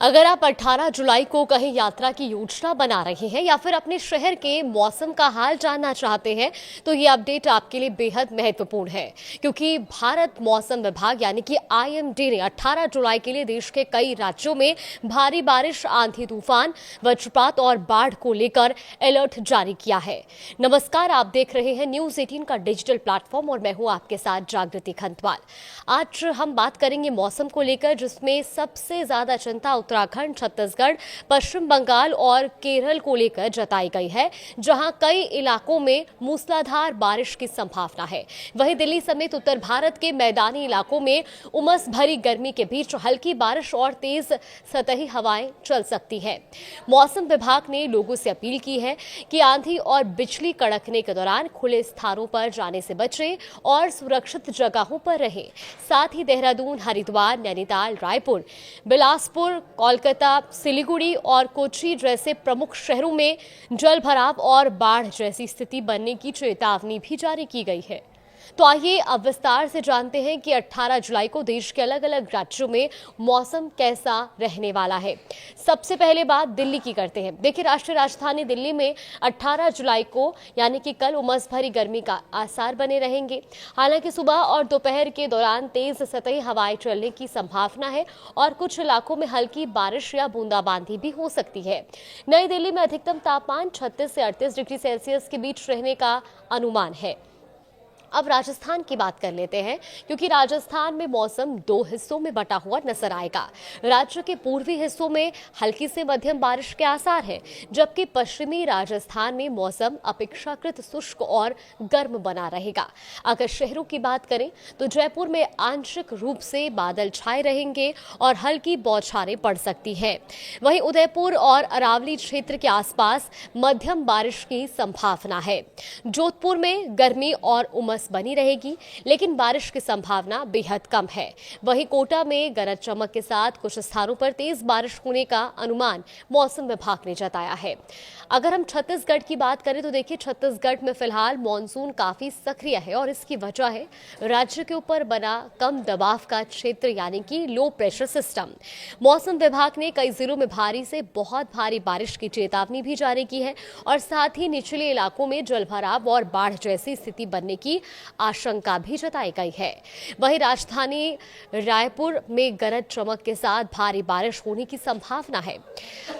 अगर आप 18 जुलाई को कहीं यात्रा की योजना बना रहे हैं या फिर अपने शहर के मौसम का हाल जानना चाहते हैं तो ये अपडेट आपके लिए बेहद महत्वपूर्ण है, क्योंकि भारत मौसम विभाग यानी कि आईएमडी ने 18 जुलाई के लिए देश के कई राज्यों में भारी बारिश, आंधी तूफान, वज्रपात और बाढ़ को लेकर अलर्ट जारी किया है। नमस्कार, आप देख रहे हैं न्यूज 18 का डिजिटल प्लेटफॉर्म और मैं हूं आपके साथ जागृति खंतवाल। आज हम बात करेंगे मौसम को लेकर, जिसमें सबसे ज्यादा चिंता उत्तराखंड, छत्तीसगढ़, पश्चिम बंगाल और केरल को लेकर जताई गई है, जहां कई इलाकों में मूसलाधार बारिश की संभावना है। वहीं दिल्ली समेत उत्तर भारत के मैदानी इलाकों में उमस भरी गर्मी के बीच हल्की बारिश और तेज सतही हवाएं चल सकती है। मौसम विभाग ने लोगों से अपील की है कि आंधी और बिजली कड़कने के दौरान खुले स्थानों पर जाने से बचें और सुरक्षित जगहों पर रहें। साथ ही देहरादून, हरिद्वार, नैनीताल, रायपुर, बिलासपुर, कोलकाता, सिलीगुड़ी और कोच्चि जैसे प्रमुख शहरों में जल भराव और बाढ़ जैसी स्थिति बनने की चेतावनी भी जारी की गई है। तो आइए अब विस्तार से जानते हैं कि 18 जुलाई को देश के अलग अलग राज्यों में मौसम कैसा रहने वाला है। सबसे पहले बात दिल्ली की करते हैं। देखिए, राष्ट्रीय राजधानी दिल्ली में 18 जुलाई को यानी कि कल उमस भरी गर्मी का आसार बने रहेंगे। हालांकि सुबह और दोपहर के दौरान तेज सतही हवाएं चलने की संभावना है और कुछ इलाकों में हल्की बारिश या बूंदाबांदी भी हो सकती है। नई दिल्ली में अधिकतम तापमान 36 से 38 डिग्री सेल्सियस के बीच रहने का अनुमान है। अब राजस्थान की बात कर लेते हैं, क्योंकि राजस्थान में मौसम दो हिस्सों में बटा हुआ नजर आएगा। राज्य के पूर्वी हिस्सों में हल्की से मध्यम बारिश के आसार हैं, जबकि पश्चिमी राजस्थान में मौसम अपेक्षाकृत शुष्क और गर्म बना रहेगा। अगर शहरों की बात करें तो जयपुर में आंशिक रूप से बादल छाए रहेंगे और हल्की बौछारें पड़ सकती है। वहीं उदयपुर और अरावली क्षेत्र के आसपास मध्यम बारिश की संभावना है। जोधपुर में गर्मी और उमस बनी रहेगी, लेकिन बारिश की संभावना बेहद कम है। वहीं कोटा में गरज चमक के साथ कुछ स्थानों पर तेज बारिश होने का अनुमान मौसम विभाग ने जताया है। अगर हम छत्तीसगढ़ की बात करें तो देखिए, छत्तीसगढ़ में फिलहाल मॉनसून काफी सक्रिय है और इसकी वजह है राज्य के ऊपर बना कम दबाव का क्षेत्र यानी कि लो प्रेशर सिस्टम। मौसम विभाग ने कई जिलों में भारी से बहुत भारी बारिश की चेतावनी भी जारी की है और साथ ही निचले इलाकों में जलभराव और बाढ़ जैसी स्थिति बनने की आशंका भी जताई गई है। वहीं राजधानी रायपुर में गरज चमक के साथ भारी बारिश होने की संभावना है।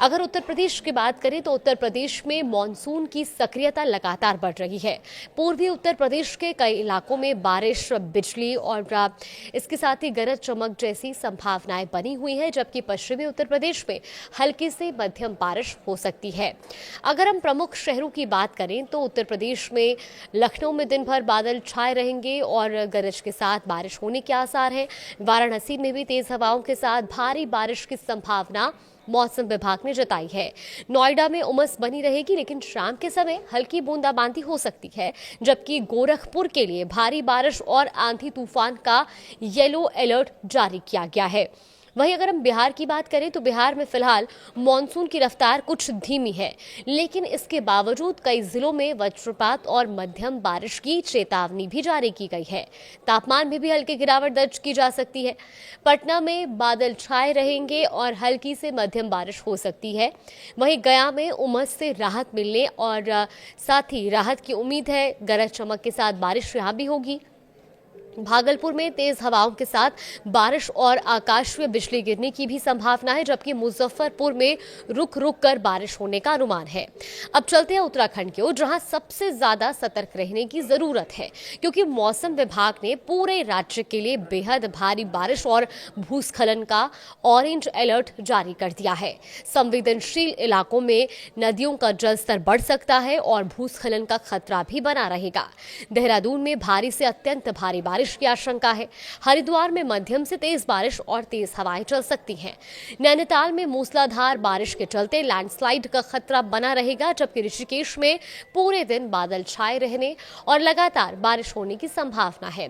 अगर उत्तर प्रदेश की बात करें तो उत्तर प्रदेश में मॉनसून की सक्रियता लगातार बढ़ रही है। पूर्वी उत्तर प्रदेश के कई इलाकों में बारिश, बिजली और इसके साथ ही गरज चमक जैसी संभावनाएं बनी हुई है, जबकि पश्चिमी उत्तर प्रदेश में हल्की से मध्यम बारिश हो सकती है। अगर हम प्रमुख शहरों की बात करें तो उत्तर प्रदेश में लखनऊ में दिन भर बादल छाए रहेंगे और गरज के साथ बारिश होने के आसार है। वाराणसी में भी तेज हवाओं के साथ भारी बारिश की संभावना मौसम विभाग ने जताई है। नोएडा में उमस बनी रहेगी, लेकिन शाम के समय हल्की बूंदाबांदी हो सकती है, जबकि गोरखपुर के लिए भारी बारिश और आंधी तूफान का येलो अलर्ट जारी किया गया है। वहीं अगर हम बिहार की बात करें तो बिहार में फिलहाल मॉनसून की रफ्तार कुछ धीमी है, लेकिन इसके बावजूद कई जिलों में वज्रपात और मध्यम बारिश की चेतावनी भी जारी की गई है। तापमान में भी हल्की गिरावट दर्ज की जा सकती है। पटना में बादल छाए रहेंगे और हल्की से मध्यम बारिश हो सकती है। वहीं गया में उमस से राहत मिलने और साथ ही राहत की उम्मीद है। गरज चमक के साथ बारिश यहां भी होगी। भागलपुर में तेज हवाओं के साथ बारिश और आकाशीय बिजली गिरने की भी संभावना है, जबकि मुजफ्फरपुर में रुक रुक कर बारिश होने का अनुमान है। अब चलते हैं उत्तराखंड की ओर, जहां सबसे ज्यादा सतर्क रहने की जरूरत है, क्योंकि मौसम विभाग ने पूरे राज्य के लिए बेहद भारी बारिश और भूस्खलन का ऑरेंज अलर्ट जारी कर दिया है। संवेदनशील इलाकों में नदियों का जलस्तर बढ़ सकता है और भूस्खलन का खतरा भी बना रहेगा। देहरादून में भारी से अत्यंत भारी बारिश की आशंका है। हरिद्वार में मध्यम से तेज बारिश और तेज हवाएं चल सकती हैं। नैनीताल में मूसलाधार बारिश के चलते लैंडस्लाइड का खतरा बना रहेगा, जबकि ऋषिकेश में पूरे दिन बादल छाए रहने और लगातार बारिश होने की संभावना है।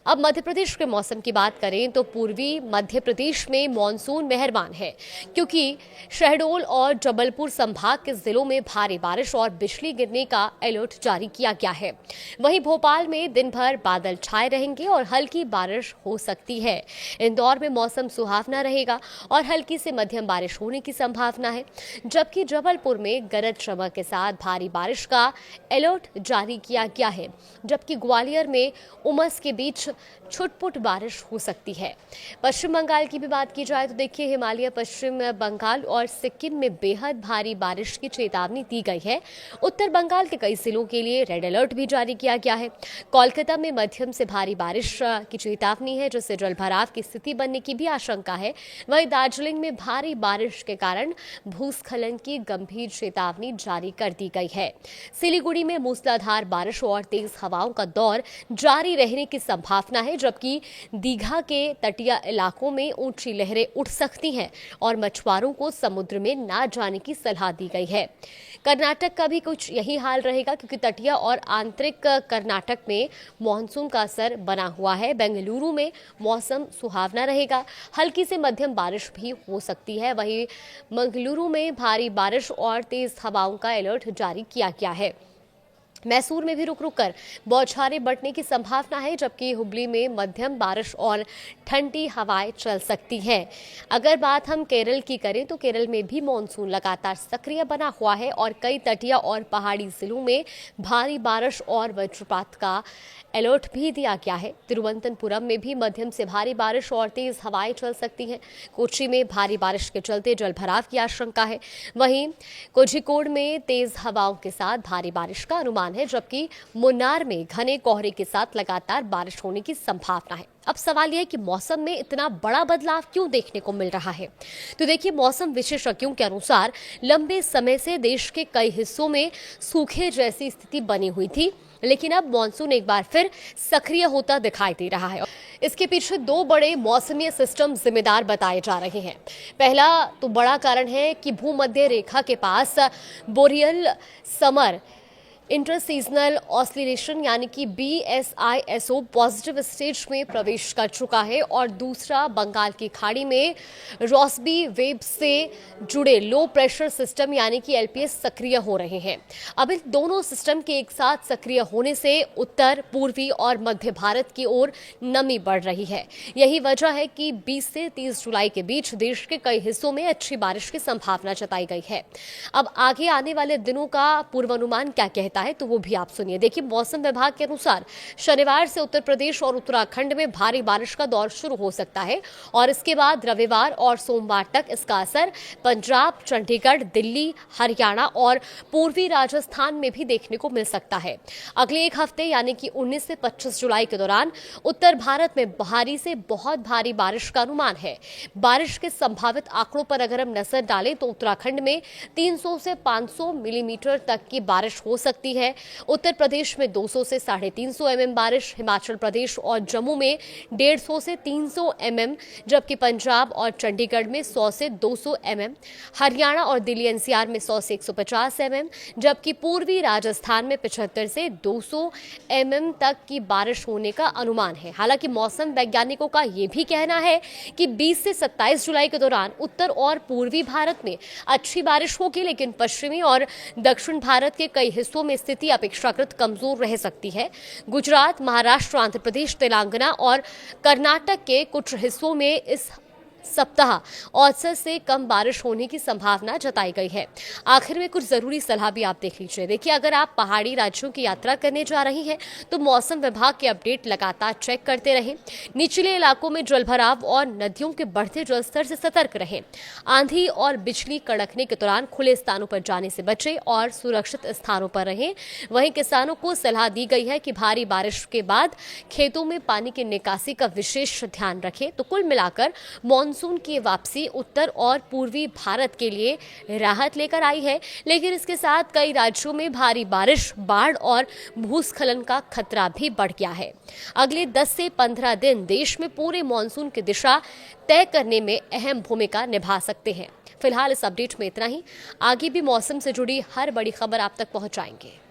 अब मध्य प्रदेश के मौसम की बात करें तो पूर्वी मध्य प्रदेश में मॉनसून मेहरबान है, क्योंकि शहडोल और जबलपुर संभाग के जिलों में भारी बारिश और बिजली गिरने का अलर्ट जारी किया गया है। वहीं भोपाल में दिन भर बादल छाए रहेंगे हल्की और हल्की बारिश हो सकती है। इंदौर में मौसम सुहावना रहेगा और हल्की से मध्यम बारिश होने की संभावना है, जबकि जबलपुर में गरज चमक के साथ भारी बारिश का अलर्ट जारी किया गया है, जबकि ग्वालियर में उमस के बीच छुटपुट बारिश हो सकती है। पश्चिम बंगाल की भी बात की जाए तो देखिए, हिमालय, पश्चिम बंगाल और सिक्किम में बेहद भारी बारिश की चेतावनी दी गई है। उत्तर बंगाल के कई जिलों के लिए रेड अलर्ट भी जारी किया गया है। कोलकाता में मध्यम से भारी बारिश की चेतावनी है, जिससे जलभराव की स्थिति बनने की भी आशंका है। वहीं दार्जिलिंग में भारी बारिश के कारण भूस्खलन की गंभीर चेतावनी जारी कर दी गई है। सिलीगुड़ी में मूसलाधार बारिश और तेज हवाओं का दौर जारी रहने की संभावना है, जबकि दीघा के तटीय इलाकों में ऊंची लहरें उठ सकती हैं और मछुआरों को समुद्र में ना जाने की सलाह दी गई है। कर्नाटक का भी कुछ यही हाल रहेगा, क्योंकि तटीय और आंतरिक कर्नाटक में मानसून का असर बना हुआ है। बेंगलुरु में मौसम सुहावना रहेगा, हल्की से मध्यम बारिश भी हो सकती है। वहीं मंगलुरु में भारी बारिश और तेज हवाओं का अलर्ट जारी किया गया है। मैसूर में भी रुक रुक कर बौछारें बरसने की संभावना है, जबकि हुबली में मध्यम बारिश और ठंडी हवाएं चल सकती हैं। अगर बात हम केरल की करें तो केरल में भी मानसून लगातार सक्रिय बना हुआ है और कई तटीय और पहाड़ी जिलों में भारी बारिश और वज्रपात का अलर्ट भी दिया गया है। तिरुवनंतपुरम में भी मध्यम से भारी बारिश और तेज हवाएं चल सकती हैं। कोच्चि में भारी बारिश के चलते जलभराव की आशंका है। वहीं कोझिकोड में तेज हवाओं के साथ भारी बारिश का अनुमान है, जबकि मुन्नार में घने कोहरे के साथ लगातार बारिश होने की संभावना है। अब सवाल यह है कि मौसम में इतना बड़ा बदलाव क्यों देखने को मिल रहा है। तो देखिए, मौसम विशेषज्ञों के अनुसार लंबे समय से देश के कई हिस्सों में सूखे जैसी स्थिति बनी हुई थी, लेकिन अब मानसून एक बार फिर सक्रिय होता दिखाई दे रहा है। इसके पीछे दो बड़े मौसमी सिस्टम जिम्मेदार बताए जा रहे हैं। पहला तो बड़ा कारण है कि भूमध्य रेखा के पास बोरियल समर इंटरसीजनल ऑस्लेशन यानी कि BSISO पॉजिटिव स्टेज में प्रवेश कर चुका है, और दूसरा बंगाल की खाड़ी में रॉसबी वेव से जुड़े लो प्रेशर सिस्टम यानी कि LPS सक्रिय हो रहे हैं। अब इन दोनों सिस्टम के एक साथ सक्रिय होने से उत्तर, पूर्वी और मध्य भारत की ओर नमी बढ़ रही है। यही वजह है कि 20 से 30 जुलाई के बीच देश के कई हिस्सों में अच्छी बारिश की संभावना जताई गई है। अब आगे आने वाले दिनों का पूर्वानुमान क्या कहता है, तो वो भी आप सुनिए। देखिए, मौसम विभाग के अनुसार शनिवार से उत्तर प्रदेश और उत्तराखंड में भारी बारिश का दौर शुरू हो सकता है, और इसके बाद रविवार और सोमवार तक इसका असर पंजाब, चंडीगढ़, दिल्ली, हरियाणा और पूर्वी राजस्थान में भी देखने को मिल सकता है। अगले एक हफ्ते यानी कि 19 से 25 जुलाई के दौरान उत्तर भारत में भारी से बहुत भारी बारिश का अनुमान है। बारिश के संभावित आंकड़ों पर अगर हम नजर डालें तो उत्तराखंड में 300 से 500 मिलीमीटर तक की बारिश हो सकती है। उत्तर प्रदेश में 200 से 350 mm बारिश, हिमाचल प्रदेश और जम्मू में 150 से 300 mm, जबकि पंजाब और चंडीगढ़ में 100 से 200 mm, हरियाणा और दिल्ली NCR में 100 से 150 mm, जबकि पूर्वी राजस्थान में 75 से 200 mm तक की बारिश होने का अनुमान है। हालांकि मौसम वैज्ञानिकों का यह भी कहना है कि 20 से 27 जुलाई के दौरान उत्तर और पूर्वी भारत में अच्छी बारिश होगी, लेकिन पश्चिमी और दक्षिण भारत के कई हिस्सों में स्थिति अपेक्षाकृत कमजोर रह सकती है। गुजरात, महाराष्ट्र, आंध्र प्रदेश, तेलंगाना और कर्नाटक के कुछ हिस्सों में इस सप्ताह औसत से कम बारिश होने की संभावना जताई गई है। आखिर में कुछ जरूरी सलाह भी आप देख लीजिए। देखिए, अगर आप पहाड़ी राज्यों की यात्रा करने जा रही हैं तो मौसम विभाग के अपडेट लगातार चेक करते रहें। निचले इलाकों में जलभराव और नदियों के बढ़ते जलस्तर से सतर्क रहें। आंधी और बिजली कड़कने के दौरान खुले स्थानों पर जाने से बचें और सुरक्षित स्थानों पर रहें। वहीं किसानों को सलाह दी गई है कि भारी बारिश के बाद खेतों में पानी की निकासी का विशेष ध्यान रखें। तो कुल मिलाकर मानसून की वापसी उत्तर और पूर्वी भारत के लिए राहत लेकर आई है, लेकिन इसके साथ कई राज्यों में भारी बारिश, बाढ़ और भूस्खलन का खतरा भी बढ़ गया है। अगले 10 से 15 दिन देश में पूरे मानसून की दिशा तय करने में अहम भूमिका निभा सकते हैं। फिलहाल इस अपडेट में इतना ही। आगे भी मौसम से जुड़ी हर बड़ी खबर आप तक पहुंचाएंगे।